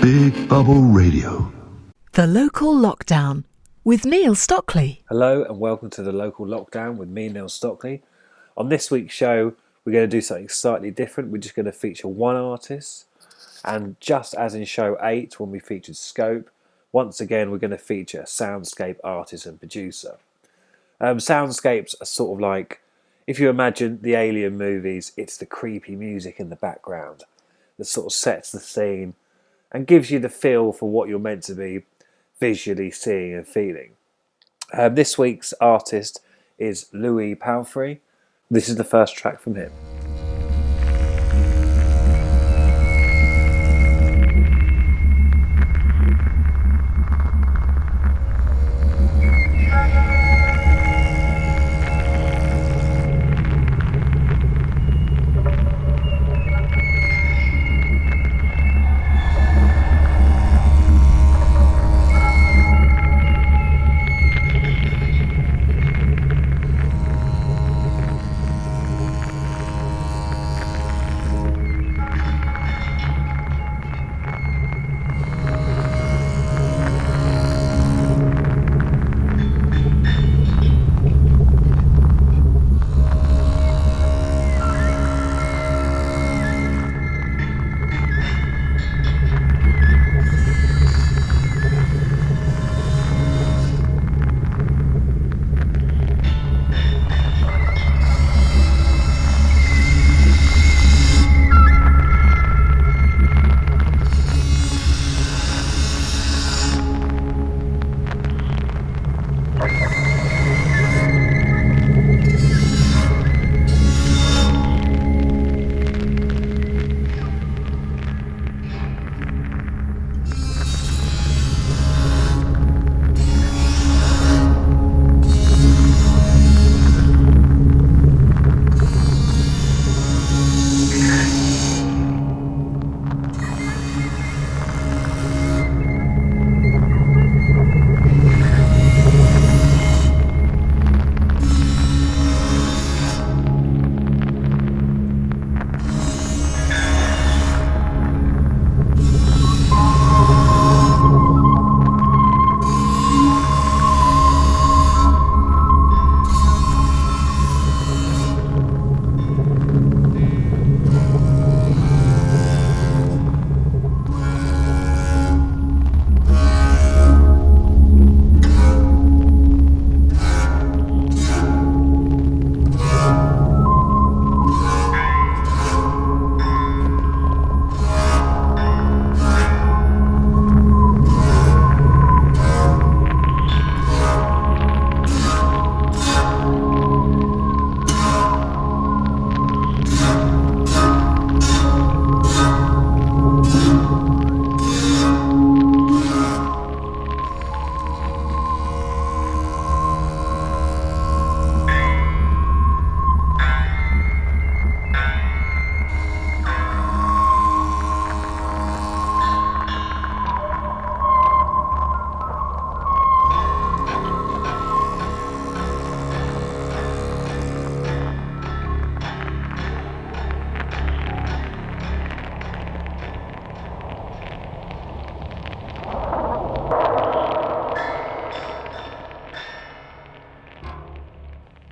Big Bubble Radio. The Local Lockdown with Neil Stockley. Hello and welcome to the Local Lockdown with me, Neil Stockley. On this week's show, we're going to do something slightly different. We're just going to feature one artist. And just as in show 8, when we featured Scope, once again, we're going to feature a soundscape artist and producer. Soundscapes are sort of like, if you imagine the Alien movies, it's the creepy music in the background that sort of sets the scene and gives you the feel for what you're meant to be visually seeing and feeling. This week's artist is Louis Palfrey. This is the first track from him.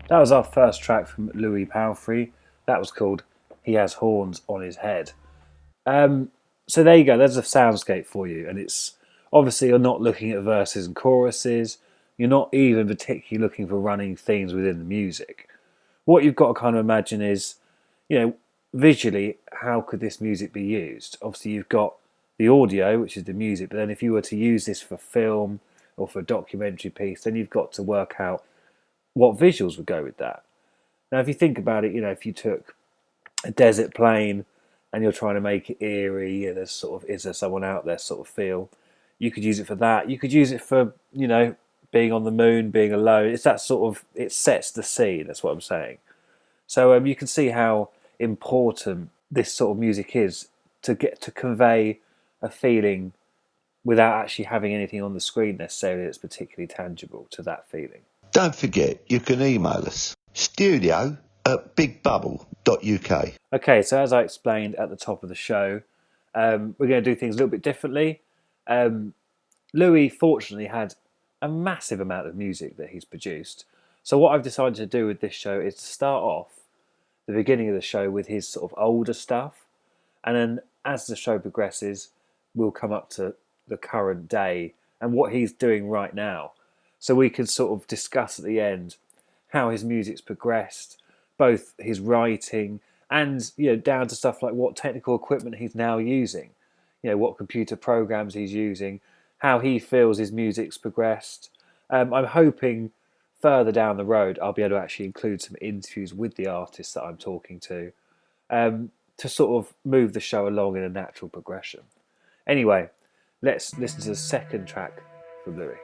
That was our first track from Louis Palfrey. That was called He Has Horns on His Head. So there you go, there's a soundscape for you. And it's obviously you're not looking at verses and choruses. You're not even particularly looking for running themes within the music. What you've got to kind of imagine is, visually, how could this music be used? Obviously you've got the audio, which is the music, but then if you were to use this for film or for a documentary piece, then you've got to work out what visuals would go with that. Now, if you think about it, if you took a desert plain and you're trying to make it eerie, there's sort of, is there someone out there sort of feel, you could use it for that. You could use it for, being on the moon, being alone. It's that sort of, it sets the scene, that's what I'm saying. So you can see how important this sort of music is to get to convey a feeling without actually having anything on the screen necessarily that's particularly tangible to that feeling. Don't forget, you can email us, studio@bigbubble.uk. Okay, so as I explained at the top of the show, We're going to do things a little bit differently. Louis, fortunately, had a massive amount of music that he's produced. So what I've decided to do with this show is to start off the beginning of the show with his sort of older stuff. And then as the show progresses, we'll come up to the current day and what he's doing right now. So we can sort of discuss at the end how his music's progressed, both his writing and, down to stuff like what technical equipment he's now using, what computer programs he's using, how he feels his music's progressed. I'm hoping further down the road I'll be able to actually include some interviews with the artists that I'm talking to sort of move the show along in a natural progression. Anyway, let's listen to the second track from Louis.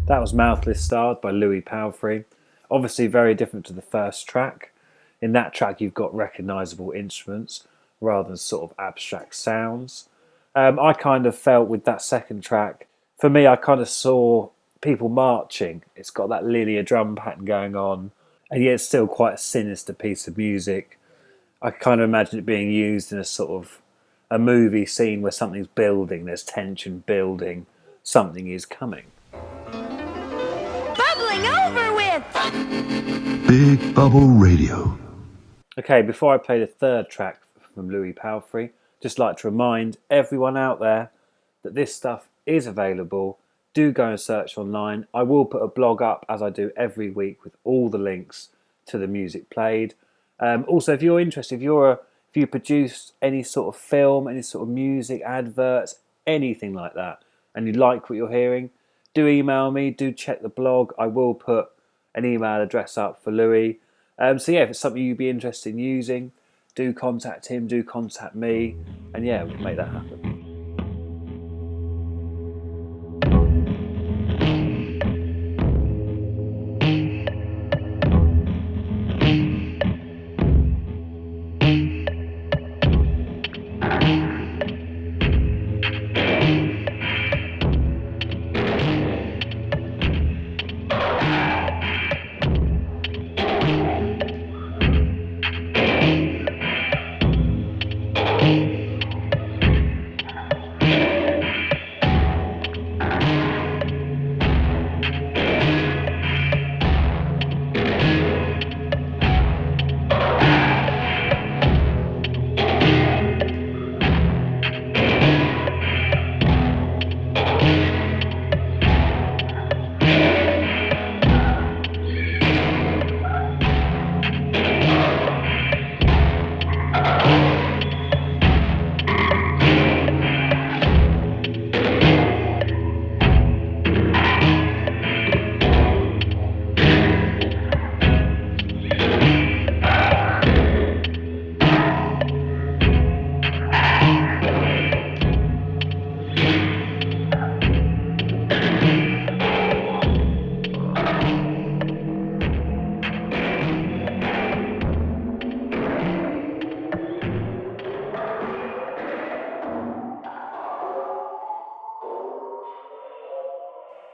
That was Mouthless Starred by Louis Palfrey. Obviously very different to the first track. In that track you've got recognisable instruments rather than sort of abstract sounds. I kind of felt with that second track, for me I kind of saw people marching. It's got that linear drum pattern going on, and yet it's still quite a sinister piece of music. I kind of imagine it being used in a sort of a movie scene where something's building, there's tension building, something is coming. Bubbling over with! Big Bubble Radio. Okay, before I play the third track from Louis Palfrey, just like to remind everyone out there that this stuff is available. Do go and search online. I will put a blog up, as I do every week, with all the links to the music played. Also, if you're interested, if you produce any sort of film, any sort of music, adverts, anything like that, and you like what you're hearing, do email me, do check the blog. I will put an email address up for Louis. So yeah, if it's something you'd be interested in using, do contact him, do contact me, and yeah, we can make that happen.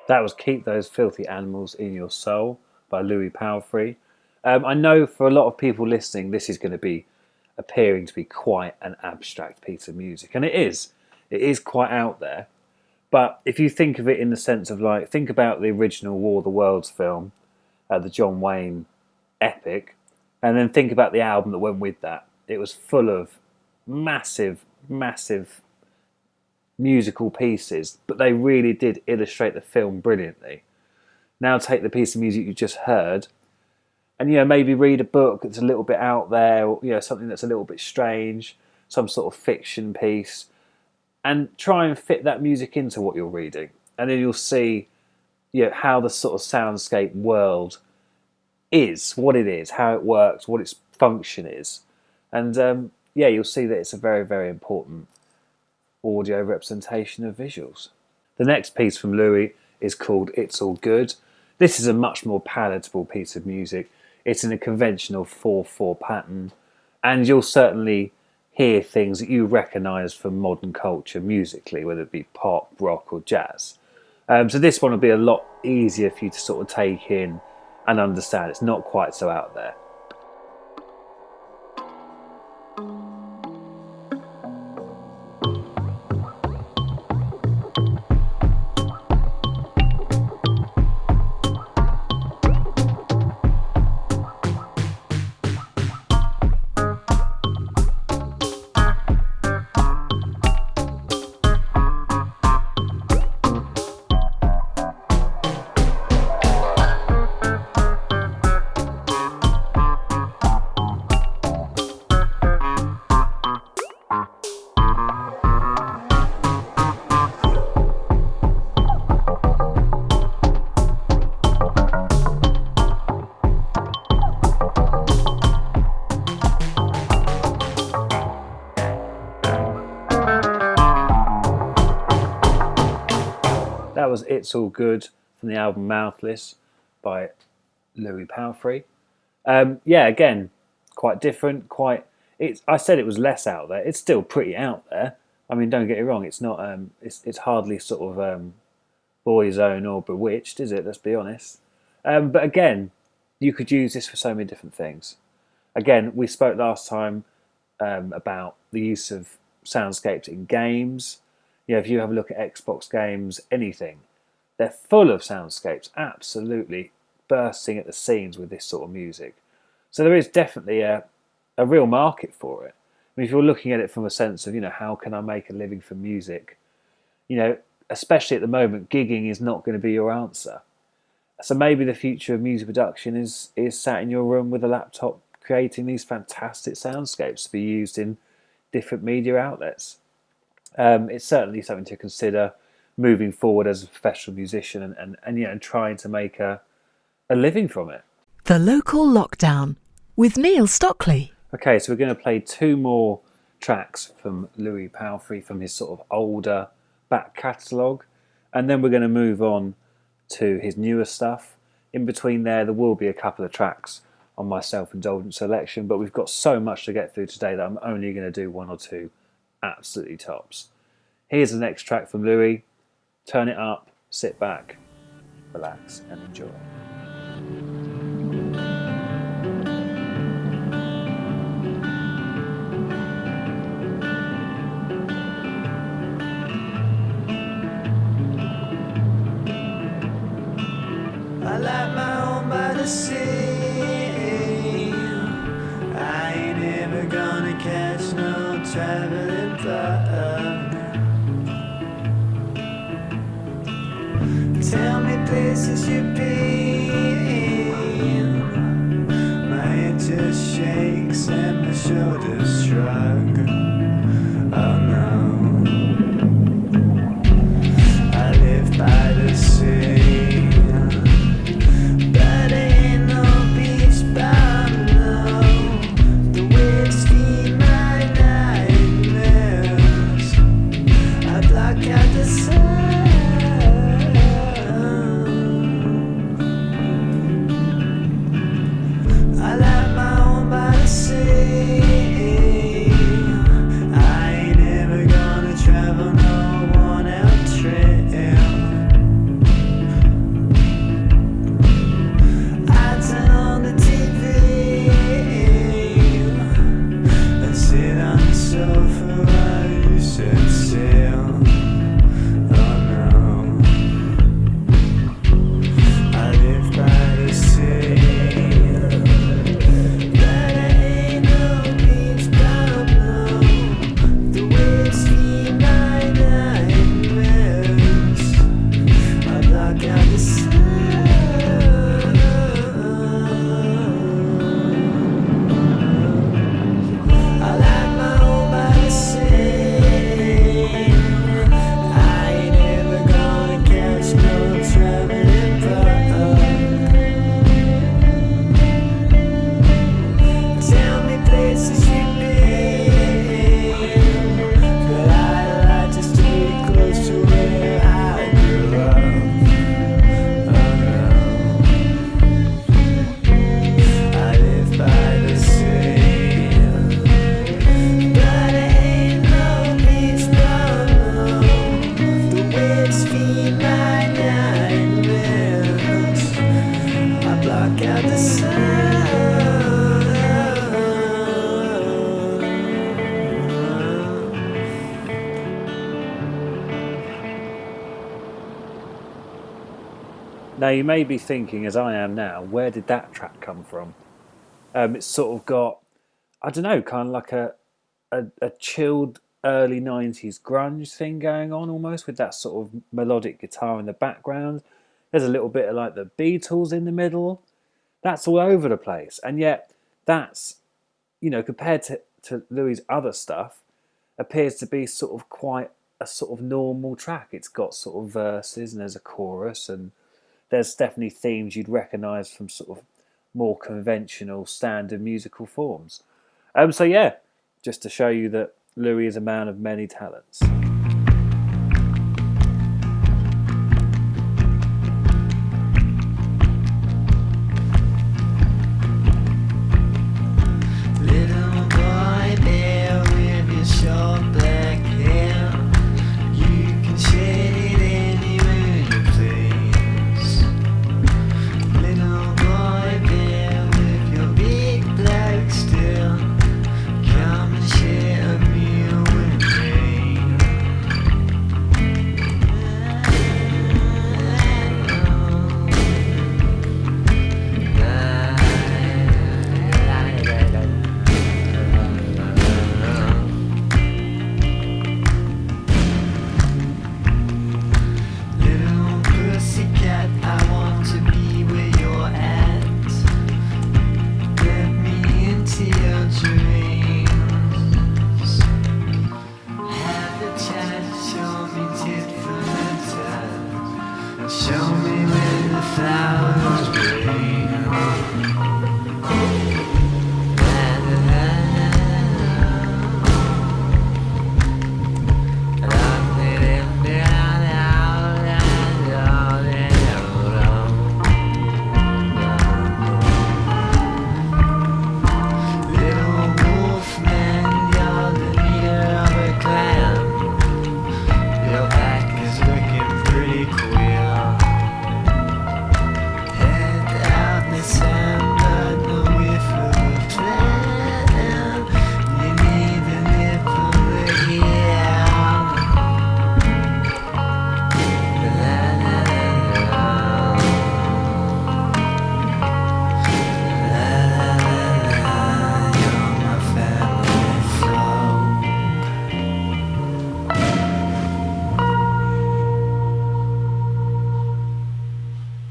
That was Keep Those Filthy Animals in Your Soul by Louis Palfrey. I know for a lot of people listening, this is going to be appearing to be quite an abstract piece of music. And it is. It is quite out there. But if you think of it in the sense of like, think about the original War of the Worlds film, the John Wayne epic, and then think about the album that went with that. It was full of massive, massive musical pieces, but they really did illustrate the film brilliantly. Now take the piece of music you just heard, and maybe read a book that's a little bit out there, or something that's a little bit strange, some sort of fiction piece, and try and fit that music into what you're reading, and then you'll see how the sort of soundscape world is, what it is, how it works, what its function is, and you'll see that it's a very, very important audio representation of visuals. The next piece from Louis is called It's All Good. This is a much more palatable piece of music. It's in a conventional 4/4 pattern, and you'll certainly hear things that you recognise from modern culture musically, whether it be pop, rock or jazz. So this one will be a lot easier for you to sort of take in and understand. It's not quite so out there. That was It's All Good from the album Mouthless by Louis Palfrey. Again, quite different. I said it was less out there. It's still pretty out there. I mean, don't get me wrong. It's not. It's hardly sort of Boyzone or Bewitched, is it? Let's be honest. But again, you could use this for so many different things. Again, we spoke last time about the use of soundscapes in games. If you have a look at Xbox games, anything, they're full of soundscapes, absolutely bursting at the seams with this sort of music. So there is definitely a real market for it. I mean, if you're looking at it from a sense of, how can I make a living from music? Especially at the moment, gigging is not going to be your answer. So maybe the future of music production is sat in your room with a laptop creating these fantastic soundscapes to be used in different media outlets. It's certainly something to consider moving forward as a professional musician and trying to make a living from it. The Local Lockdown with Neil Stockley. Okay, so we're going to play two more tracks from Louis Palfrey from his sort of older back catalogue, and then we're going to move on to his newer stuff. In between there will be a couple of tracks on my self-indulgent selection, but we've got so much to get through today that I'm only going to do one or two absolutely tops. Here's the next track from Louis. Turn it up, sit back, relax and enjoy. I like my home by the sea. I ain't ever gonna catch no traveling bug. Tell me places you've been. My head just shakes and my shoulders shrug. Oh no, I live by the sea. Now, you may be thinking, as I am now, where did that track come from? It's sort of got, I don't know, kind of like a chilled early 90s grunge thing going on almost, with that sort of melodic guitar in the background. There's a little bit of like the Beatles in the middle. That's all over the place. And yet that's, compared to Louis' other stuff, appears to be sort of quite a sort of normal track. It's got sort of verses and there's a chorus, and there's definitely themes you'd recognise from sort of more conventional standard musical forms. So yeah, just to show you that Louis is a man of many talents.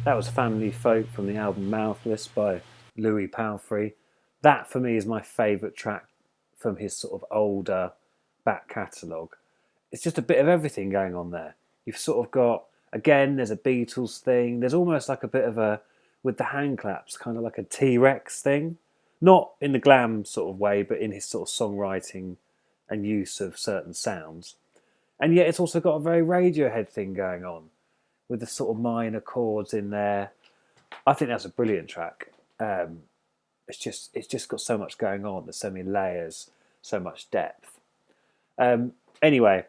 That was Family Folk from the album Mouthless by Louis Palfrey. That for me is my favourite track from his sort of older back catalogue. It's just a bit of everything going on there. You've sort of got, again, there's a Beatles thing. There's almost like a bit of a, with the hand claps, kind of like a T-Rex thing. Not in the glam sort of way, but in his sort of songwriting and use of certain sounds. And yet it's also got a very Radiohead thing going on, with the sort of minor chords in there. I think that's a brilliant track. It's just got so much going on. There's so many layers, so much depth. Anyway,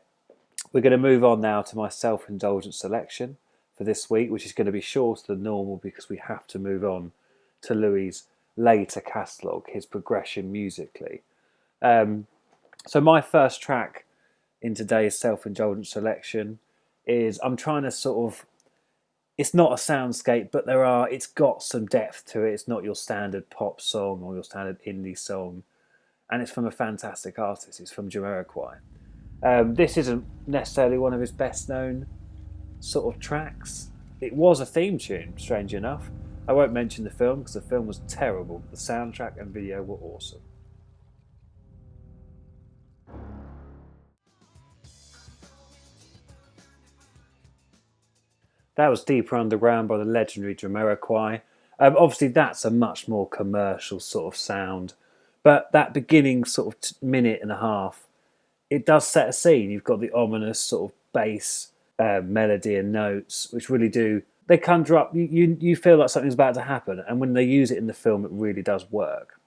we're going to move on now to my self-indulgent selection for this week, which is going to be shorter than normal because we have to move on to Louis' later catalogue, his progression musically. So my first track in today's self-indulgent selection is, I'm trying to sort of, it's not a soundscape, but it's got some depth to it. It's not your standard pop song or your standard indie song. And it's from a fantastic artist. It's from Jamiroquai. This isn't necessarily one of his best known sort of tracks. it was a theme tune, strange enough. I won't mention the film because the film was terrible. The soundtrack and video were awesome. That was Deeper Underground by the legendary Jamiroquai. Obviously, that's a much more commercial sort of sound. But that beginning sort of minute and a half, it does set a scene. You've got the ominous sort of bass melody and notes, which really do... They conjure up... You feel like something's about to happen. And when they use it in the film, it really does work.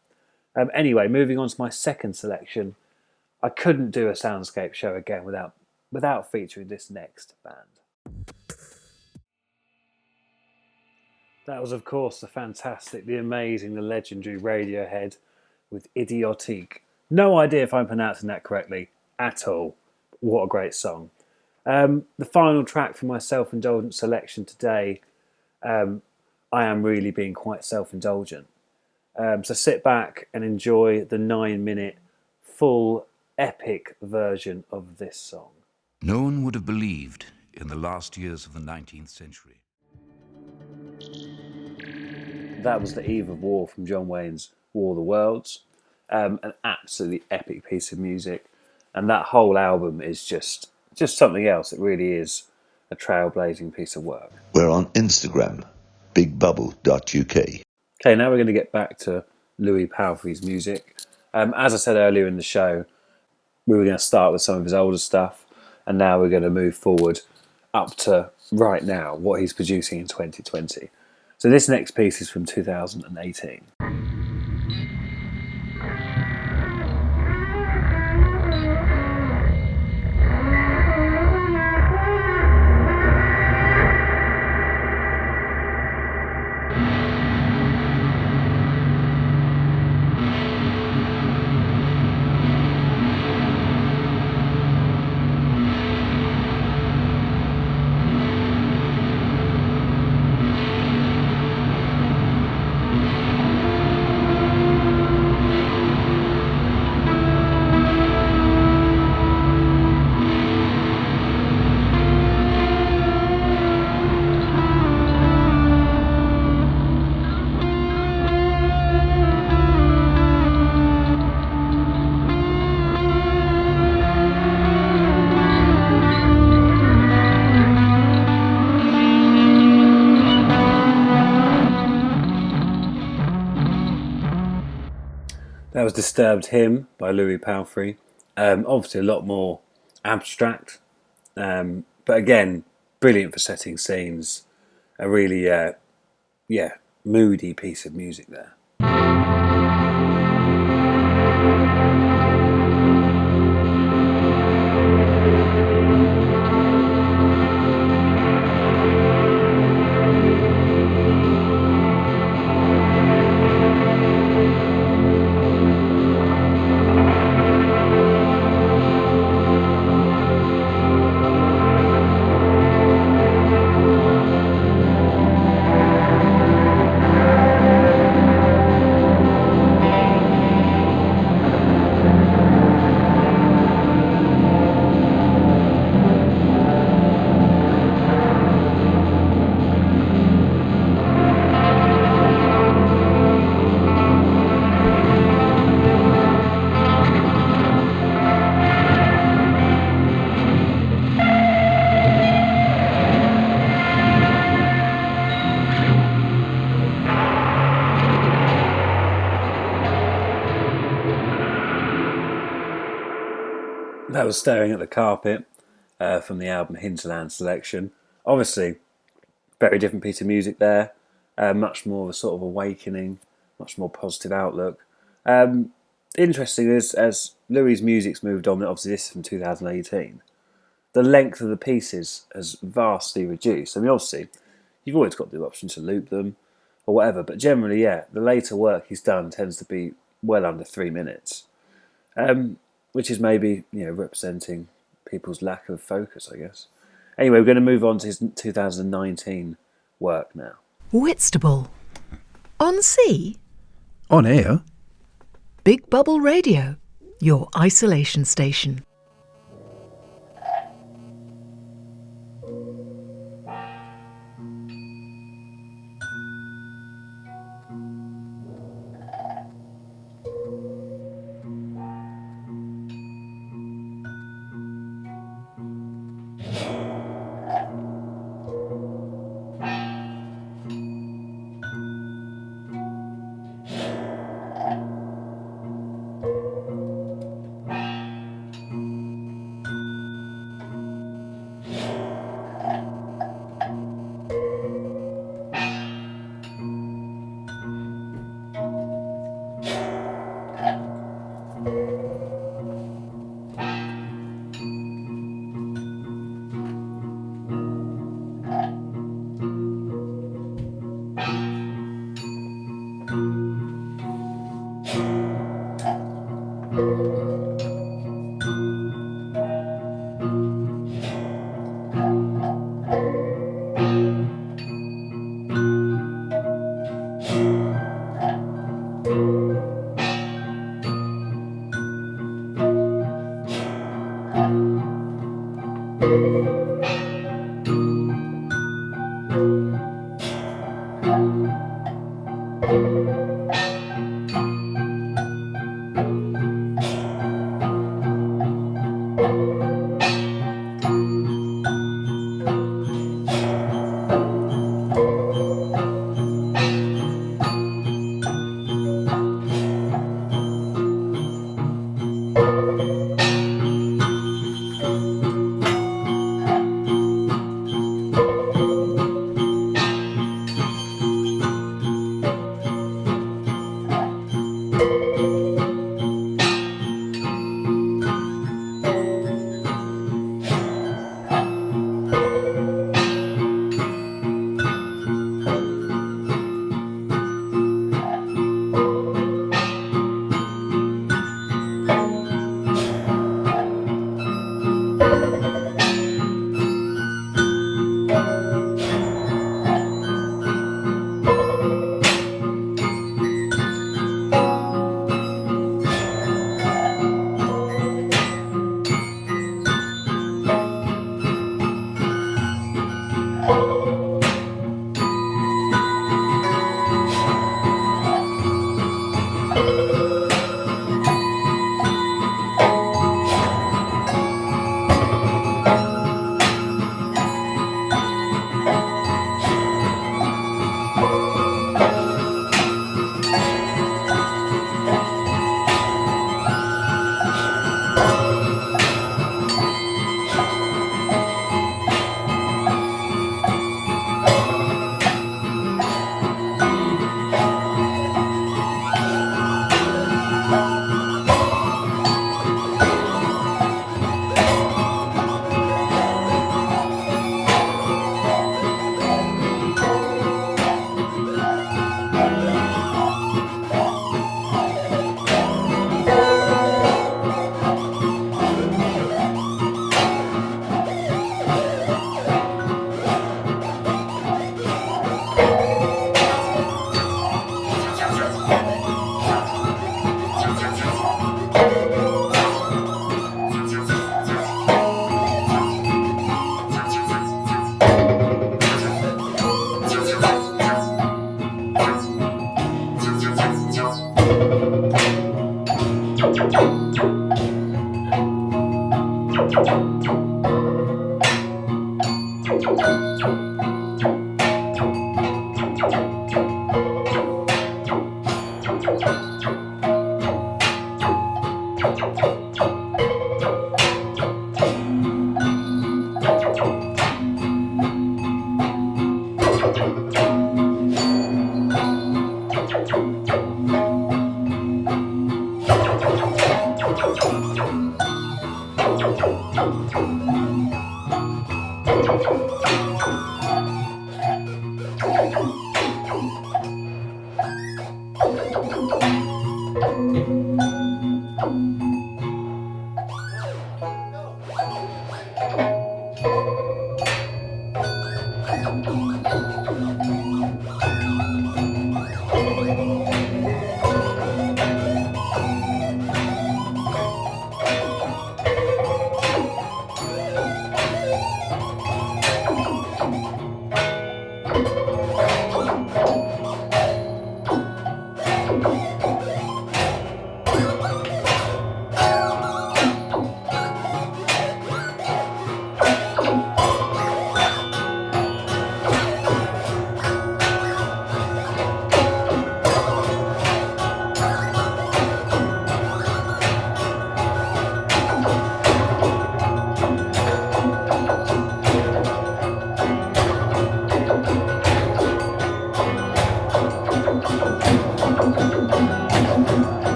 Anyway, moving on to my second selection. I couldn't do a soundscape show again without featuring this next band. That was, of course, the fantastic, the amazing, the legendary Radiohead with Idiotique. No idea if I'm pronouncing that correctly at all. What a great song. The final track for my self-indulgent selection today, I am really being quite self-indulgent. So sit back and enjoy the 9-minute full epic version of this song. No one would have believed in the last years of the 19th century. That was The Eve of War from John Wayne's War of the Worlds. An absolutely epic piece of music. And that whole album is just something else. It really is a trailblazing piece of work. We're on Instagram, bigbubble.uk. Okay, now we're going to get back to Louis Palfrey's music. As I said earlier in the show, we were going to start with some of his older stuff. And now we're going to move forward up to right now, what he's producing in 2020. So this next piece is from 2018. That was Disturbed Hymn by Louis Palfrey. Obviously a lot more abstract, but again, brilliant for setting scenes. A really, moody piece of music there. That was Staring at the Carpet from the album Hinterland Selection. Obviously, very different piece of music there. Much more of a sort of awakening, much more positive outlook. Interesting is, as Louis' music's moved on, obviously this is from 2018, the length of the pieces has vastly reduced. I mean, obviously, you've always got the option to loop them or whatever, but generally, yeah, the later work he's done tends to be well under 3 minutes. Which is maybe, representing people's lack of focus, I guess. Anyway, we're going to move on to his 2019 work now. Whitstable. On sea. On air. Big Bubble Radio, your isolation station.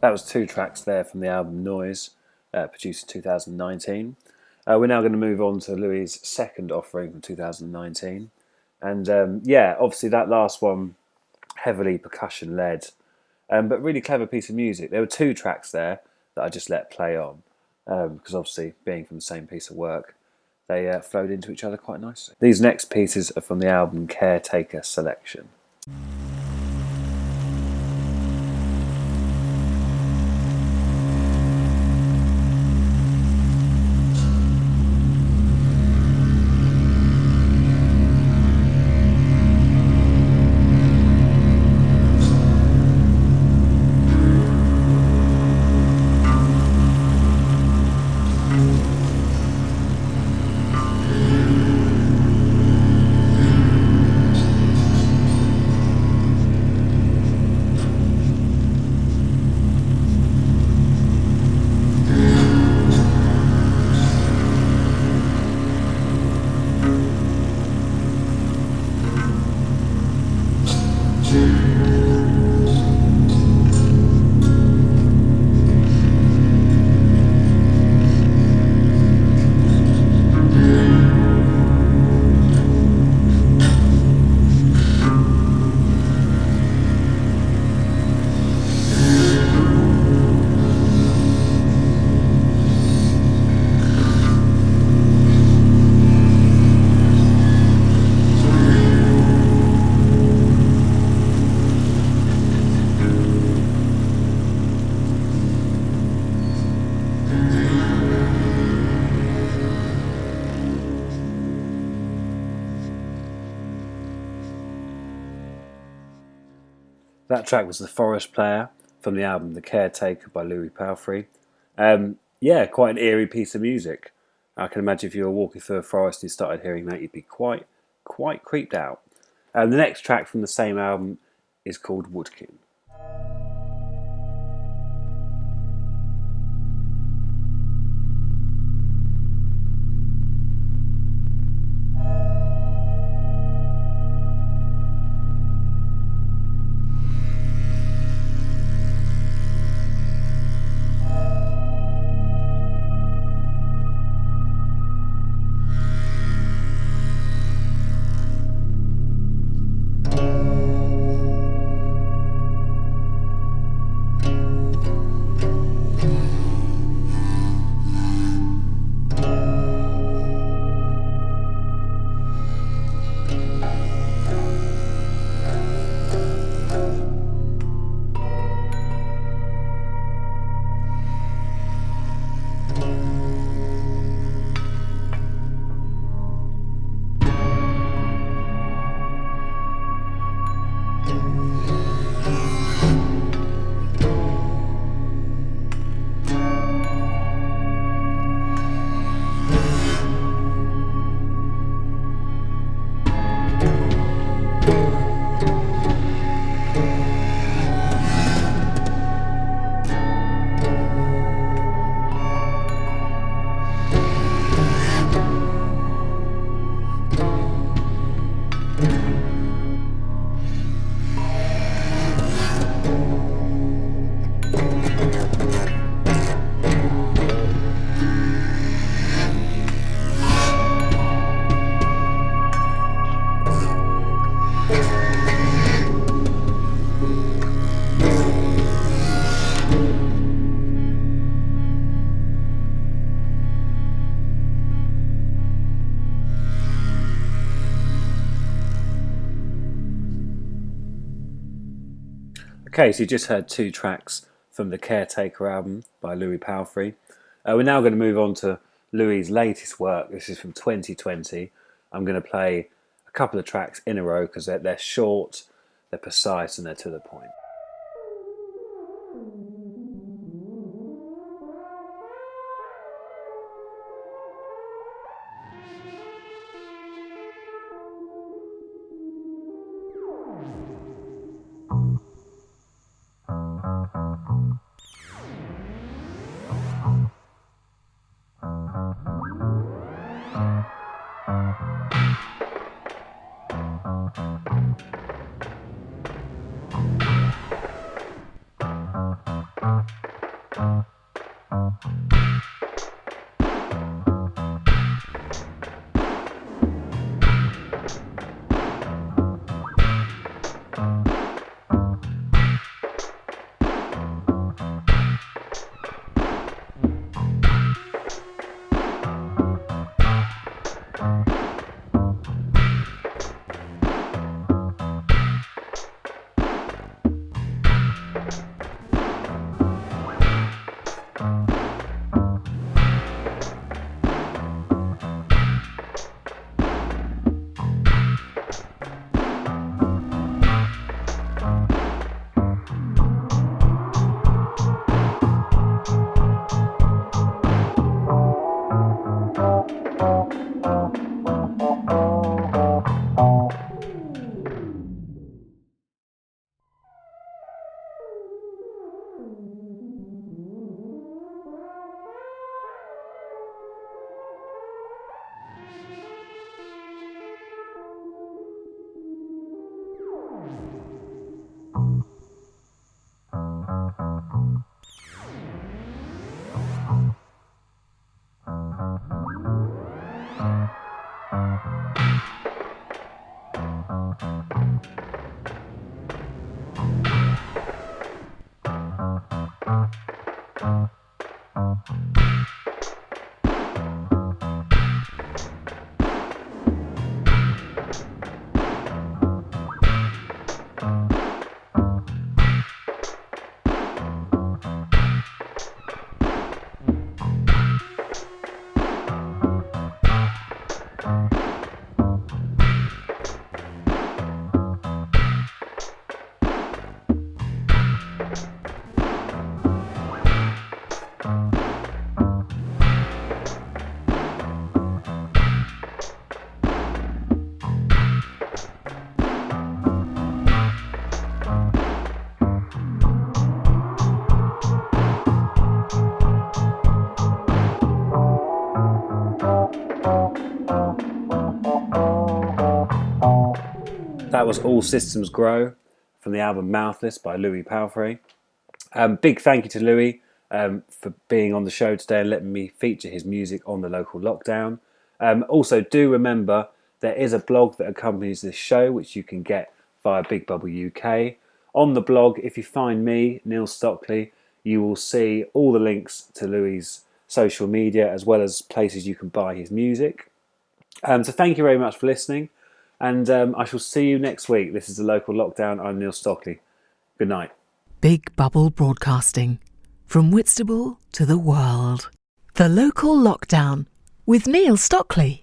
That was 2 tracks there from the album Noise, produced in 2019. We're now going to move on to Louis' second offering from 2019. And yeah, obviously that last one, heavily percussion-led, but really clever piece of music. There were 2 tracks there that I just let play on, because obviously being from the same piece of work, they flowed into each other quite nicely. These next pieces are from the album Caretaker Selection. That track was The Forest Player from the album The Caretaker by Louis Palfrey. Yeah, quite an eerie piece of music. I can imagine if you were walking through a forest and you started hearing that, you'd be quite creeped out. The next track from the same album is called Woodkin. Okay, so you just heard 2 tracks from the Caretaker album by Louis Palfrey. We're now going to move on to Louis' latest work. This is from 2020. I'm going to play a couple of tracks in a row because they're short, they're precise, and they're to the point. That was All Systems Grow from the album Mouthless by Louis Palfrey. Big thank you to Louis for being on the show today and letting me feature his music on the local lockdown. Also, do remember there is a blog that accompanies this show, which you can get via Big Bubble UK. On the blog, if you find me, Neil Stockley, you will see all the links to Louis' social media as well as places you can buy his music. So thank you very much for listening. And I shall see you next week. This is the local lockdown. I'm Neil Stockley. Good night. Big Bubble Broadcasting. From Whitstable to the world. The local lockdown with Neil Stockley.